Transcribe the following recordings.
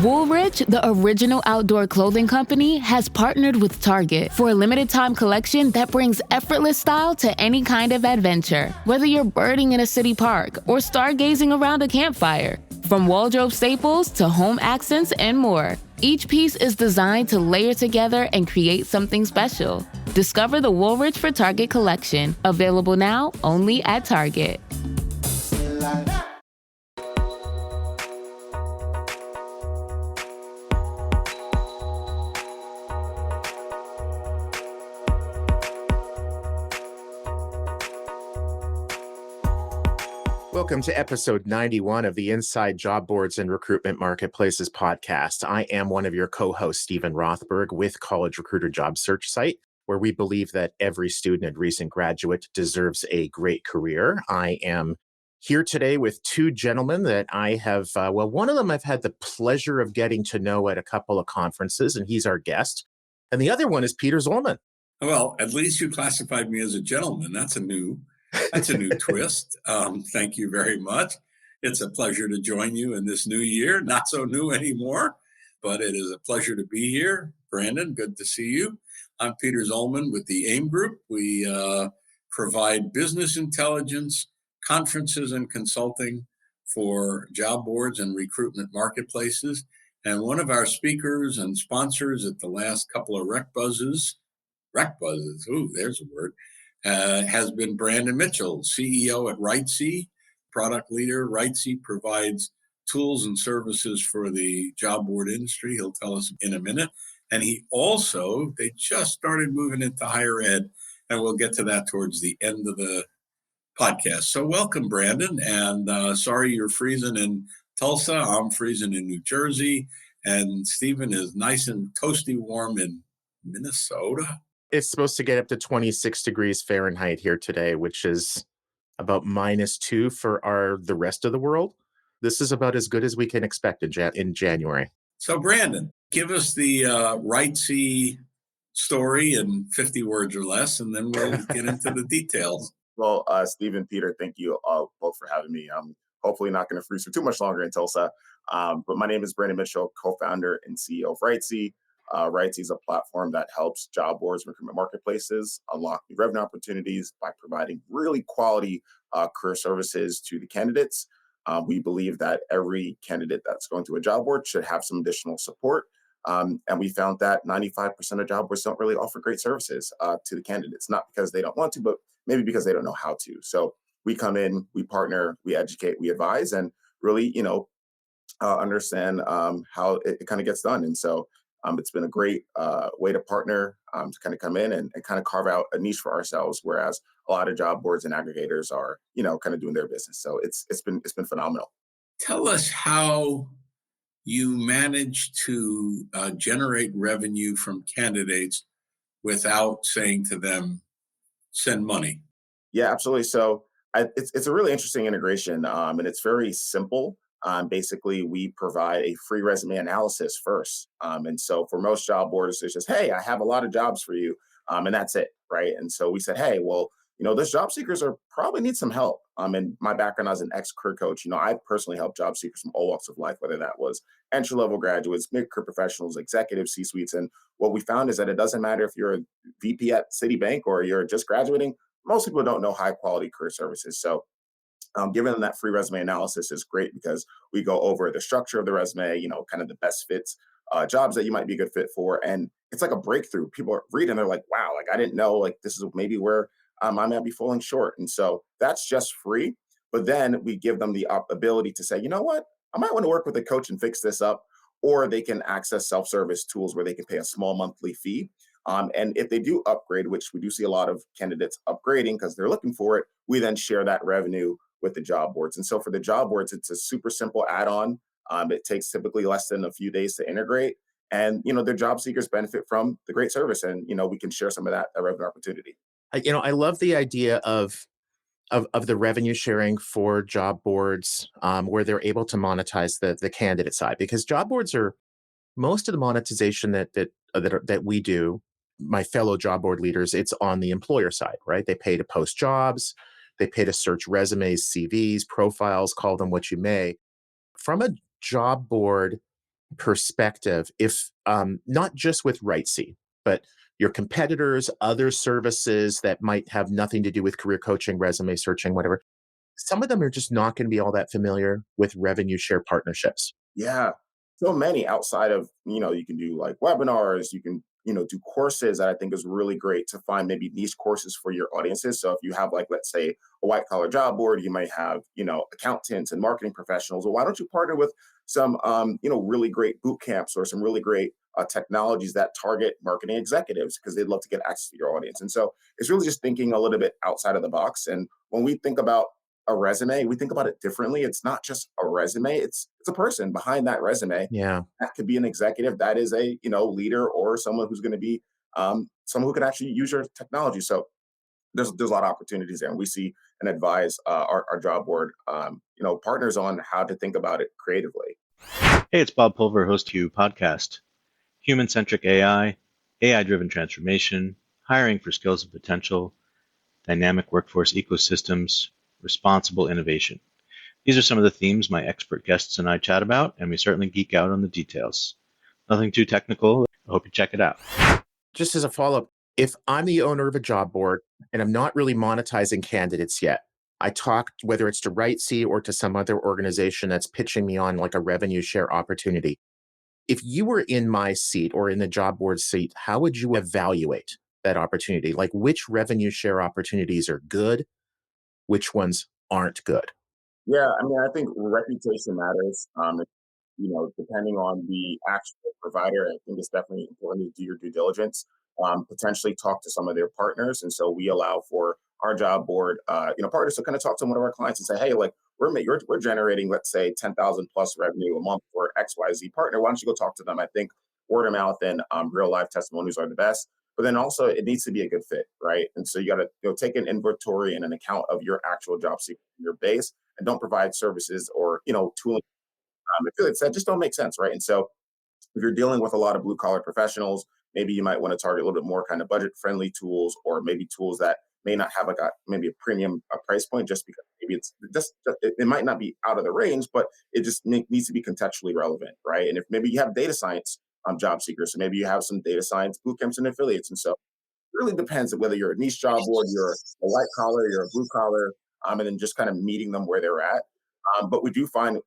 Woolrich, the original outdoor clothing company, has partnered with Target for a limited time collection that brings effortless style to any kind of adventure. Whether you're birding in a city park or stargazing around a campfire, from wardrobe staples to home accents and more, each piece is designed to layer together and create something special. Discover the Woolrich for Target collection, available now only at Target. Welcome to episode 91 of the Inside Job Boards and Recruitment Marketplaces podcast. I am one of your co-hosts, Stephen Rothberg, with College Recruiter Job Search Site, where we believe that every student and recent graduate deserves a great career. I am here today with two gentlemen that I have, one of them I've had the pleasure of getting to know at a couple of conferences, and he's our guest. And the other one is Peter Zollman. Well, at least you classified me as a gentleman. That's a new twist. Thank you very much. It's a pleasure to join you in this new year. Not so new anymore, but it is a pleasure to be here. Brandon, good to see you. I'm Peter Zollman with the AIM Group. We provide business intelligence, conferences, and consulting for job boards and recruitment marketplaces. And one of our speakers and sponsors at the last couple of rec buzzes, ooh, there's a word, has been Brandon Mitchell, CEO at WriteSea, product leader. WriteSea provides tools and services for the job board industry. He'll tell us in a minute. And they just started moving into higher ed, and we'll get to that towards the end of the podcast. So welcome, Brandon. And sorry you're freezing in Tulsa. I'm freezing in New Jersey. And Stephen is nice and toasty warm in Minnesota. It's supposed to get up to 26 degrees Fahrenheit here today, which is about -2 for the rest of the world. This is about as good as we can expect in January. So, Brandon, give us the WriteSea story in 50 words or less, and then we'll get into the details. Well, Stephen, Peter, thank you both for having me. I'm hopefully not going to freeze for too much longer in Tulsa. But my name is Brandon Mitchell, co-founder and CEO of WriteSea. WriteSea is a platform that helps job boards and recruitment marketplaces unlock new revenue opportunities by providing really quality career services to the candidates. We believe that every candidate that's going to a job board should have some additional support. And we found that 95% of job boards don't really offer great services to the candidates, not because they don't want to, but maybe because they don't know how to. So we come in, we partner, we educate, we advise, and really, understand how it kind of gets done. And so it's been a great way to partner to kind of come in and kind of carve out a niche for ourselves, whereas a lot of job boards and aggregators are, kind of doing their business. So it's been phenomenal. Tell us how you manage to generate revenue from candidates without saying to them, send money. Yeah, absolutely. So it's a really interesting integration, and it's very simple. Basically, we provide a free resume analysis first. And so for most job boards, it's just, hey, I have a lot of jobs for you. And that's it, right? And so we said, hey, well, those job seekers probably need some help. And my background as an ex-career coach, I personally helped job seekers from all walks of life, whether that was entry-level graduates, mid-career professionals, executive C-suites. And what we found is that it doesn't matter if you're a VP at Citibank or you're just graduating. Most people don't know high-quality career services. So giving them that free resume analysis is great because we go over the structure of the resume, kind of the best fits, jobs that you might be a good fit for. And it's like a breakthrough. People are reading, they're like, wow, like I didn't know, like this is maybe where I might be falling short. And so that's just free. But then we give them the ability to say, you know what, I might want to work with a coach and fix this up. Or they can access self-service tools where they can pay a small monthly fee. And if they do upgrade, which we do see a lot of candidates upgrading because they're looking for it, we then share that revenue with the job boards. And so for the job boards, it's a super simple add-on. It takes typically less than a few days to integrate. And, their job seekers benefit from the great service. And, we can share some of that revenue opportunity. I love the idea of the revenue sharing for job boards where they're able to monetize the candidate side, because job boards are most of the monetization that we do, my fellow job board leaders, it's on the employer side, right? They pay to post jobs. They pay to search resumes, CVs, profiles, call them what you may. From a job board perspective, if not just with RightSea, but your competitors, other services that might have nothing to do with career coaching, resume searching, whatever, some of them are just not going to be all that familiar with revenue share partnerships. Yeah. So many outside of, you can do like webinars, you can, do courses that I think is really great to find maybe niche courses for your audiences. So if you have like, let's say a white collar job board, you might have, accountants and marketing professionals. Well, why don't you partner with some, really great boot camps or some really great technologies that target marketing executives because they'd love to get access to your audience. And so it's really just thinking a little bit outside of the box. And when we think about a resume, we think about it differently. It's not just a resume, it's a person behind that resume. Yeah. That could be an executive, that is a leader, or someone who's going to be someone who can actually use your technology. So there's a lot of opportunities there, and we see and advise our job board partners on how to think about it creatively. Hey, it's Bob Pulver, host of You Podcast. Human-centric AI, AI-driven transformation, hiring for skills and potential, dynamic workforce ecosystems, responsible innovation. These are some of the themes my expert guests and I chat about, and we certainly geek out on the details. Nothing too technical. I hope you check it out. Just as a follow-up, if I'm the owner of a job board and I'm not really monetizing candidates yet, I talked, whether it's to WriteSea or to some other organization that's pitching me on like a revenue share opportunity. If you were in my seat or in the job board seat, how would you evaluate that opportunity? Like which revenue share opportunities are good, which ones aren't good? Yeah, I mean, I think reputation matters. Depending on the actual provider, I think it's definitely important to do your due diligence. Potentially talk to some of their partners, and so we allow for our job board, partners to kind of talk to one of our clients and say, hey, like we're generating, let's say, 10,000 plus revenue a month for XYZ partner. Why don't you go talk to them? I think word of mouth and real life testimonies are the best. But then also it needs to be a good fit, right? And so you got to take an inventory and an account of your actual job seeker, your base, and don't provide services or tooling. I feel like that just don't make sense, right? And so if you're dealing with a lot of blue collar professionals, maybe you might want to target a little bit more kind of budget friendly tools, or maybe tools that may not have like maybe a premium price point, just because maybe it's just it might not be out of the range, but it just needs to be contextually relevant, right? And if maybe you have data science job seekers, so maybe you have some data science boot camps and affiliates, and so really depends on whether you're a niche job board, you're a white collar, you're a blue collar, and then just kind of meeting them where they're at. But we find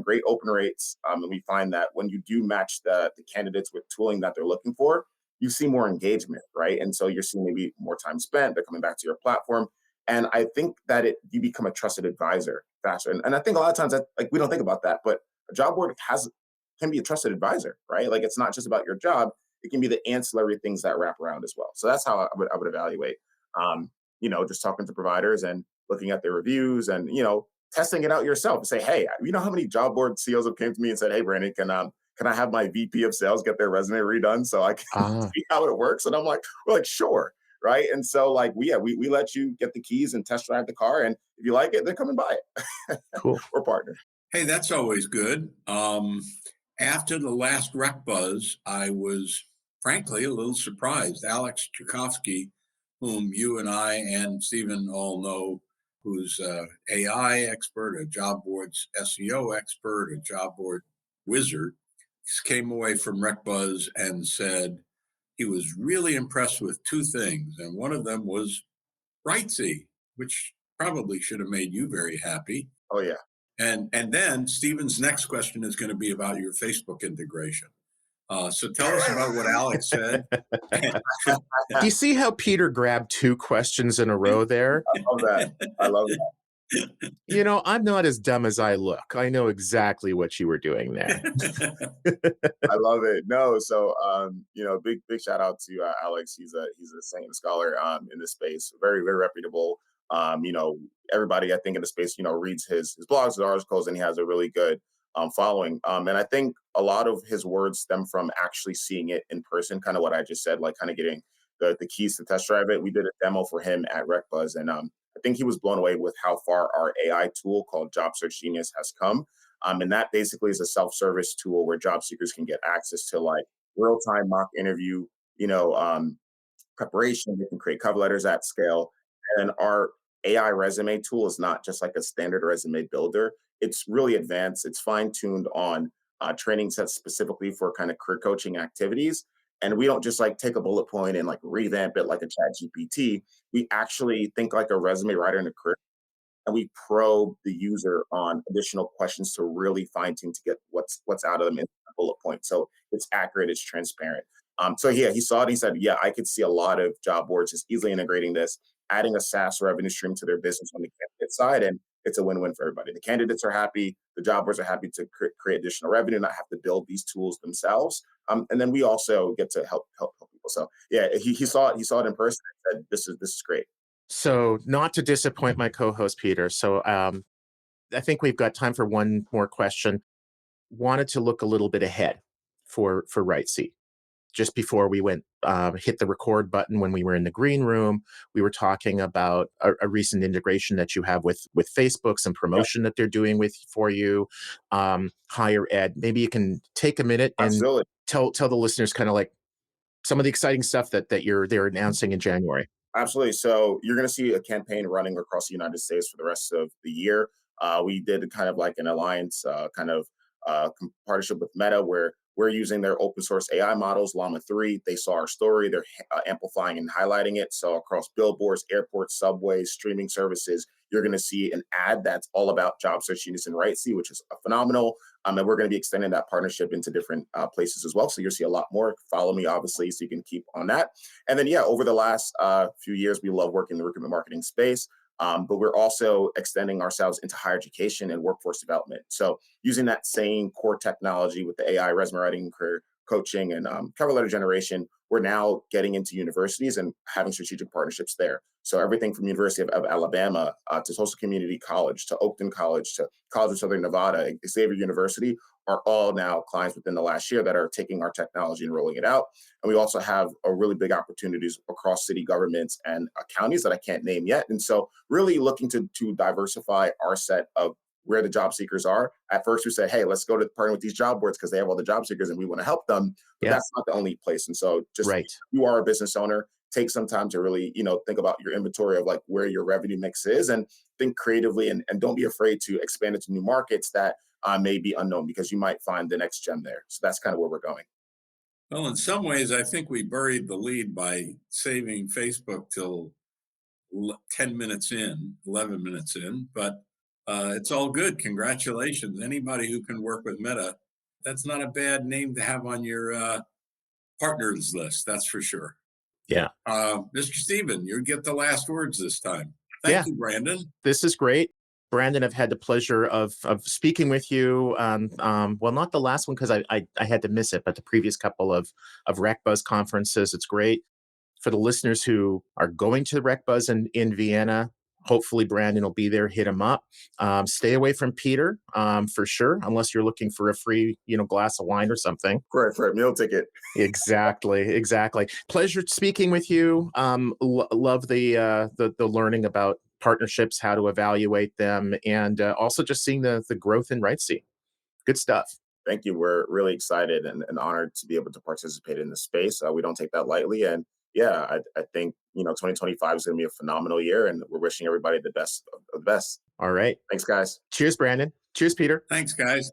great open rates, and we find that when you do match the candidates with tooling that they're looking for, you see more engagement, right? And so you're seeing maybe more time spent. They're coming back to your platform, and I think that you become a trusted advisor faster. And I think a lot of times that like we don't think about that, but a job board can be a trusted advisor, right? Like it's not just about your job; it can be the ancillary things that wrap around as well. So that's how I would evaluate. Just talking to providers and looking at their reviews, and testing it out yourself and say, hey, you know how many job board CEOs have came to me and said, hey, Brandon, can I have my VP of sales get their resume redone so I can Ah, see how it works? And I'm like, we're like, sure. Right. And so like we let you get the keys and test drive the car. And if you like it, then come and buy it. cool. We're partners. Hey, that's always good. After the last Rec Buzz, I was frankly a little surprised. Alex Tchaikovsky, whom you and I and Stephen all know, who's a AI expert, a job board's SEO expert, a job board wizard, came away from Rec Buzz and said he was really impressed with two things, and one of them was RightSea, which probably should have made you very happy. Oh yeah. And then Stephen's next question is going to be about your Facebook integration. So tell us about what Alex said. Do you see how Peter grabbed two questions in a row there? I love that. I love that. I'm not as dumb as I look. I know exactly what you were doing there. I love it. No, so big shout out to Alex. He's a saint and scholar in this space. Very very reputable. Everybody I think in the space reads his blogs, his articles, and he has a really good following. And I think a lot of his words stem from actually seeing it in person. Kind of what I just said, like kind of getting the keys to test drive it. We did a demo for him at RecBuzz, and I think he was blown away with how far our AI tool called Job Search Genius has come. And that basically is a self-service tool where job seekers can get access to like real-time mock interview, preparation. They can create cover letters at scale. And our AI resume tool is not just like a standard resume builder. It's really advanced. It's fine-tuned on training sets specifically for kind of career coaching activities. And we don't just like take a bullet point and like revamp it like a chat GPT. We actually think like a resume writer in a career, and we probe the user on additional questions to really fine tune to get what's out of them in a bullet point. So it's accurate, it's transparent. So yeah, he saw it. He said, "Yeah, I could see a lot of job boards just easily integrating this, adding a SaaS revenue stream to their business on the candidate side, and it's a win-win for everybody. The candidates are happy, the job boards are happy to create additional revenue, not have to build these tools themselves, and then we also get to help people." So yeah, he saw it. He saw it in person and said, "This is great." So, not to disappoint my co-host Peter, so I think we've got time for one more question. Wanted to look a little bit ahead for RightSea. Just before we went hit the record button when we were in the green room, we were talking about a recent integration that you have with Facebook, some Yeah, promotion that they're doing with for you, higher ed. Maybe you can take a minute and absolutely. tell the listeners kind of like some of the exciting stuff that they're announcing in January. Absolutely. So you're going to see a campaign running across the United States for the rest of the year. We did kind of like an alliance, partnership with Meta, where we're using their open source AI models, Llama 3. They saw our story, they're amplifying and highlighting it. So across billboards, airports, subways, streaming services, you're going to see an ad that's all about job search units in RightSea, which is phenomenal. And we're going to be extending that partnership into different places as well. So you'll see a lot more. Follow me, obviously, so you can keep on that. And then, yeah, over the last few years, we love working in the recruitment marketing space, but we're also extending ourselves into higher education and workforce development. So using that same core technology with the AI, resume writing, career coaching, and cover letter generation, we're now getting into universities and having strategic partnerships there. So everything from University of Alabama to Social Community College to Oakton College to College of Southern Nevada, Xavier University are all now clients within the last year that are taking our technology and rolling it out. And we also have a really big opportunities across city governments and counties that I can't name yet. And so really looking to diversify our set of where the job seekers are. At first we said, hey, let's go to partner with these job boards because they have all the job seekers and we want to help them. But Yeah, that's not the only place. And so just right. you are a business owner, take some time to really, think about your inventory of like where your revenue mix is and think creatively and don't be afraid to expand into new markets that may be unknown because you might find the next gem there. So that's kind of where we're going. Well, in some ways, I think we buried the lead by saving Facebook till 10 minutes in, 11 minutes in, but it's all good. Congratulations. Anybody who can work with Meta, that's not a bad name to have on your partners list, that's for sure. Yeah. Mr. Steven, you get the last words this time. Thank Yeah. you, Brandon. This is great. Brandon, I've had the pleasure of speaking with you. Well, not the last one because I had to miss it, but the previous couple of RecBuzz conferences. It's great for the listeners who are going to RecBuzz in Vienna. Hopefully, Brandon will be there. Hit him up. Stay away from Peter for sure, unless you're looking for a free glass of wine or something. For a meal ticket. Exactly. Pleasure speaking with you. Love the learning about partnerships, how to evaluate them, and also just seeing the growth in RightSea. Good stuff. Thank you. We're really excited and honored to be able to participate in this space. We don't take that lightly. And yeah, I think, 2025 is going to be a phenomenal year and we're wishing everybody the best of the best. All right. Thanks, guys. Cheers, Brandon. Cheers, Peter. Thanks, guys.